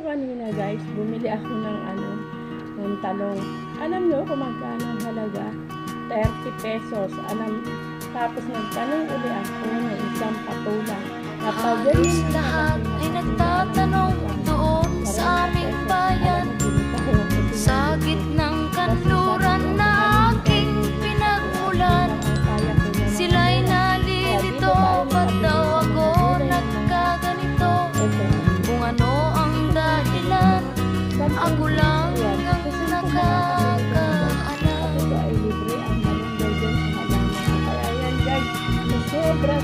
kanina guys, bumili ako ng ng talong. Alam nyo kung magkano ang halaga? 30 pesos. Tapos nagtanong uli ako ng isang patulang. Halos lahat ay nagtatanong doon sa aming bayan, sa gitnang kanluran na aking pinagmulan. Sila'y nalilito, ba't daw ako nagkaganito? Kung ano ang dahilan, ako lang ang nakakaalam. Ito ay libre ang malunggay dyan sa halaman. Kaya yan guys, sobra